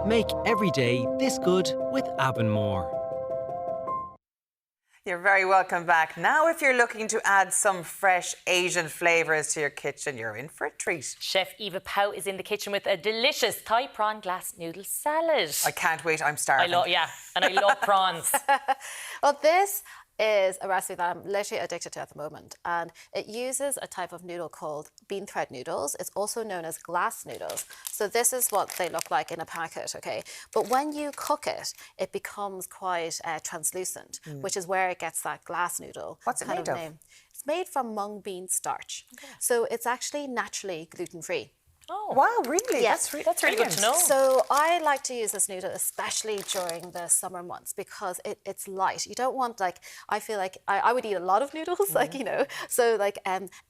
Make every day this good with Avonmore. You're very welcome back. Now, if you're looking to add some fresh Asian flavours to your kitchen, you're in for a treat. Chef Eva Pau is in the kitchen with a delicious Thai prawn glass noodle salad. I can't wait, I'm starving. And I love prawns. Well, this is a recipe that I'm literally addicted to at the moment, and it uses a type of noodle called beanthread noodles. It's also known as glass noodles. So this is what they look like in a packet, okay? But when you cook it, it becomes quite translucent, which is where it gets that glass noodle. What's it made of? Name. It's made from mung bean starch. Okay. So it's actually naturally gluten-free. Oh. Wow, really? Yes. That's really good to know. So I like to use this noodle, especially during the summer months, because it's light. You don't want, like, I feel like I would eat a lot of noodles, like, you know. So like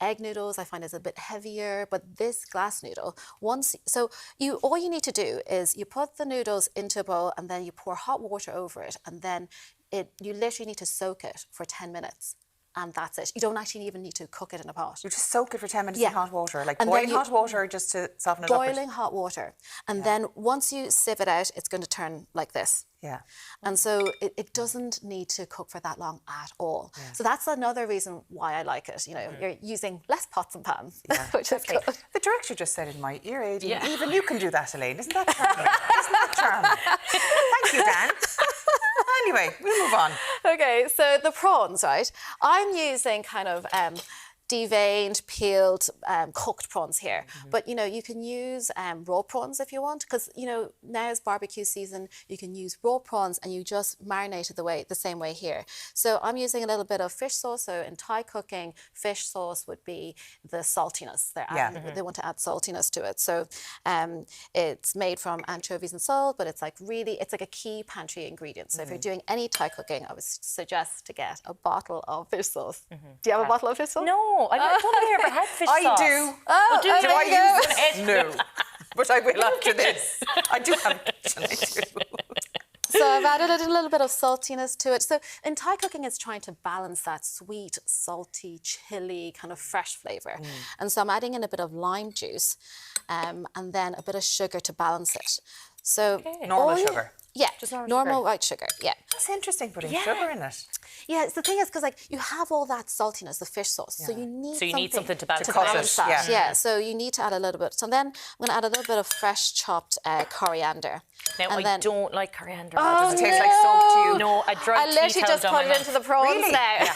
egg noodles I find is a bit heavier, but this glass noodle, all you need to do is you put the noodles into a bowl and then you pour hot water over it, and then you literally need to soak it for 10 minutes. And that's it. You don't actually even need to cook it in a pot. You just soak it for 10 minutes in hot water, like and boiling hot water just to soften it up? Boiling hot water. And then once you sieve it out, it's going to turn like this. Yeah. And so it doesn't need to cook for that long at all. Yeah. So that's another reason why I like it. You know, you're using less pots and pans, which is good. The director just said in my ear, Aidan, even you can do that, Elaine. Isn't that charming? Isn't that charming? Thank you, Dan. Anyway, we'll move on. Okay, so the prawns, right? I'm using kind of deveined, peeled, cooked prawns here. But, you know, you can use raw prawns if you want, because, you know, now is barbecue season. You can use raw prawns and you just marinate it the same way here. So I'm using a little bit of fish sauce. So in Thai cooking, fish sauce would be the saltiness. They want to add saltiness to it. So it's made from anchovies and salt, but it's like a key pantry ingredient. So if you're doing any Thai cooking, I would suggest to get a bottle of fish sauce. Do you have a bottle of fish sauce? No. I don't think I ever had fish sauce. I do. Oh, do I use it? No. But I will after this. I do have a kitchen, I do. So I've added a little bit of saltiness to it. So in Thai cooking, it's trying to balance that sweet, salty, chilli, kind of fresh flavour. And so I'm adding in a bit of lime juice and then a bit of sugar to balance it. So normal sugar? Yeah, just normal white sugar, yeah. That's interesting, putting sugar in it. Yeah, the thing is, because like you have all that saltiness, the fish sauce, so you need something to balance that. Yeah, so you need to add a little bit. So then I'm going to add a little bit of fresh chopped coriander. Now, I don't like coriander. Does it taste like soap to you? No, I literally just put it into the prawns now. Yeah.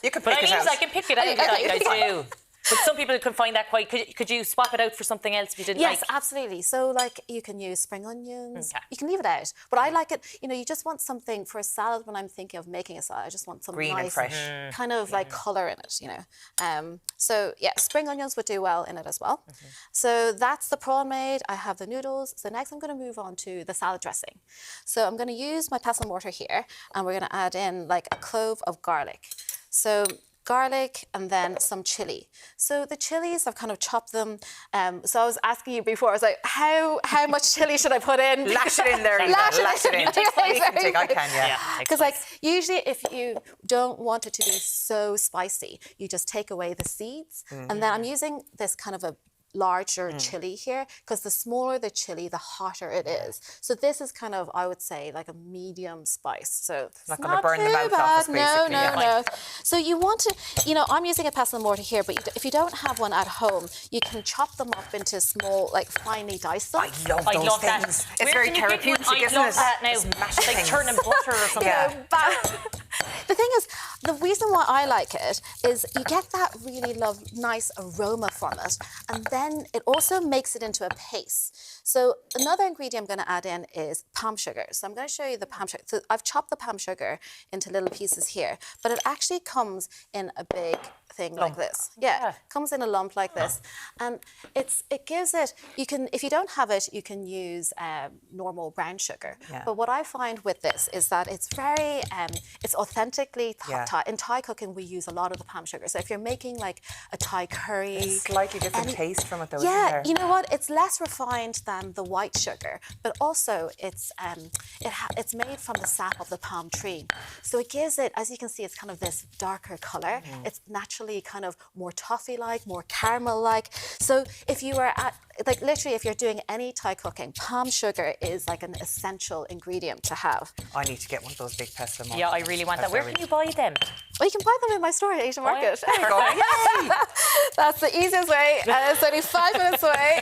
You can pick it out. I can pick it out, I do. But some people can find that quite... Could you swap it out for something else if you didn't like? Yes, absolutely. So, like, you can use spring onions. Okay. You can leave it out. But I like it... You know, you just want something for a salad when I'm thinking of making a salad. I just want some green nice... and fresh. Kind of, like, colour in it, you know. So, yeah, spring onions would do well in it as well. So that's the prawn made. I have the noodles. So next I'm going to move on to the salad dressing. So I'm going to use my pestle mortar here, and we're going to add in, like, a clove of garlic. So... garlic and then some chilli. So the chilies, I've kind of chopped them. So I was asking you before, I was like, how much chili should I put in? Lash it in there, Eva. Lash it in. I can, yeah. Because like usually if you don't want it to be so spicy, you just take away the seeds. And then I'm using this kind of a larger chili here, because the smaller the chili, the hotter it is. So this is kind of, I would say, like a medium spice. So it's not going to burn the mouth off us, basically. No. So you want to, you know, I'm using a pestle and mortar here, but if you don't have one at home, you can chop them up into small, like finely diced them. I love things. It's very therapeutic, isn't it? I love that now. It's like turning butter or something. The thing is, the reason why I like it is you get that really nice aroma from it, and then it also makes it into a paste. So another ingredient I'm going to add in is palm sugar. So I'm going to show you the palm sugar. So I've chopped the palm sugar into little pieces here, but it actually comes in a big thing like this. Yeah, comes in a lump like this, and it gives it. You can, if you don't have it, you can use normal brown sugar. But what I find with this is that it's very it's authentic. authentically Yeah. Thai. In Thai cooking, we use a lot of the palm sugar. So if you're making like a Thai curry, There's a slightly different taste from it, though, yeah, isn't there? you know what? It's less refined than the white sugar, but also it's made from the sap of the palm tree. So it gives it, as you can see, it's kind of this darker color. It's naturally kind of more toffee-like, more caramel-like. So if you were like literally, if you're doing any Thai cooking, palm sugar is like an essential ingredient to have. I need to get one of those big pestle mugs. Yeah, I really want that. Where can you buy them? Well, you can buy them in my store at Asian Market. There you go. Yay! That's the easiest way, and it's only 5 minutes away.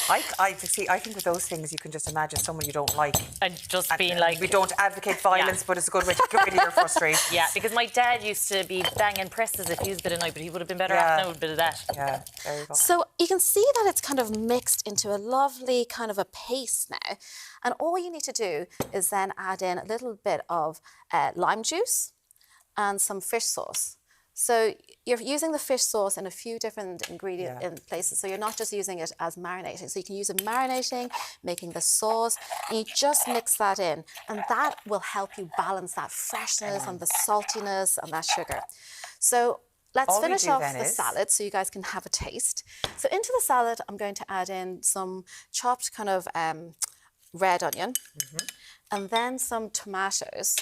I think with those things, you can just imagine someone you don't like. And just being like... We don't advocate violence, but it's a good way to get rid of your frustration. Yeah, because my dad used to be banging presses if he was a bit of night, but he would have been better off now with a bit of that. Yeah, there you go. So you can see that it's kind of mixed into a lovely kind of a paste now. And all you need to do is then add in a little bit of lime juice and some fish sauce. So you're using the fish sauce in a few different ingredient in places. So you're not just using it as marinating. So you can use it marinating, making the sauce, and you just mix that in. And that will help you balance that freshness and the saltiness and that sugar. So let's finish off the salad so you guys can have a taste. So into the salad, I'm going to add in some chopped kind of red onion and then some tomatoes.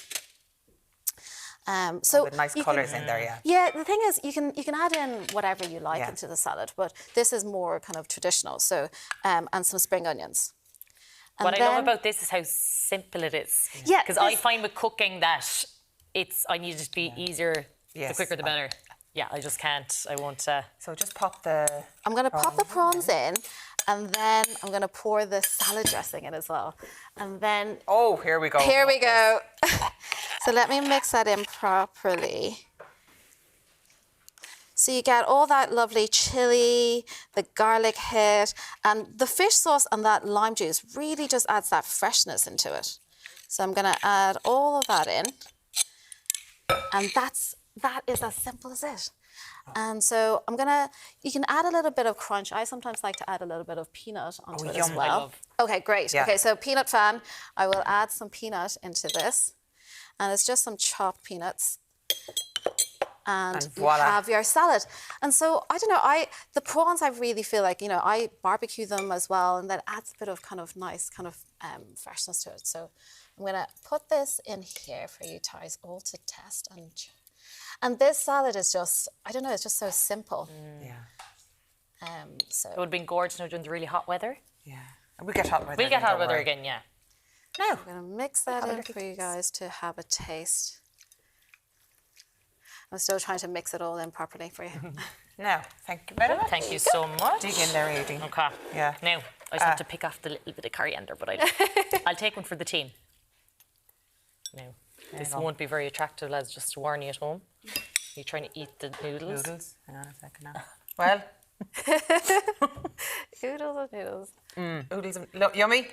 With nice colours in there, yeah. Yeah, the thing is, you can add in whatever you like into the salad, but this is more kind of traditional. So, and some spring onions. And what I love about this is how simple it is. Yeah, because I find with cooking that I need it to be easier. The quicker the better. Yeah, I just can't. I won't. So just pop the... I'm going to pop the prawns in, and then I'm going to pour the salad dressing in as well. And then... Oh, here we go. Here we go. So let me mix that in properly. So you get all that lovely chili, the garlic hit, and the fish sauce and that lime juice really just adds that freshness into it. So I'm going to add all of that in. And that is as simple as it. And so you can add a little bit of crunch. I sometimes like to add a little bit of peanut onto it as well. Okay, great. Yeah. Okay, so peanut fan, I will add some peanut into this. And it's just some chopped peanuts. And you have your salad. And so, I don't know, the prawns, I really feel like, I barbecue them as well, and that adds a bit of kind of nice kind of freshness to it. So I'm going to put this in here for you guys all to test. And this salad is just, I don't know, it's just so simple. Yeah. So it would have been gorgeous during the really hot weather. Yeah. And we get hot weather. We'll get hot weather again, yeah. Now, I'm going to mix that in for you guys to have a taste. I'm still trying to mix it all in properly for you. Now, thank you very much. Thank you so much. Dig in there, Aidy. Okay. Yeah. Now, I just have to pick off the little bit of coriander, but I'll take one for the team. Now, this won't be very attractive, lads, just to warn you at home. You're trying to eat the noodles. Noodles. Hang on a second now. Well. Noodles and noodles. Noodles. Yummy.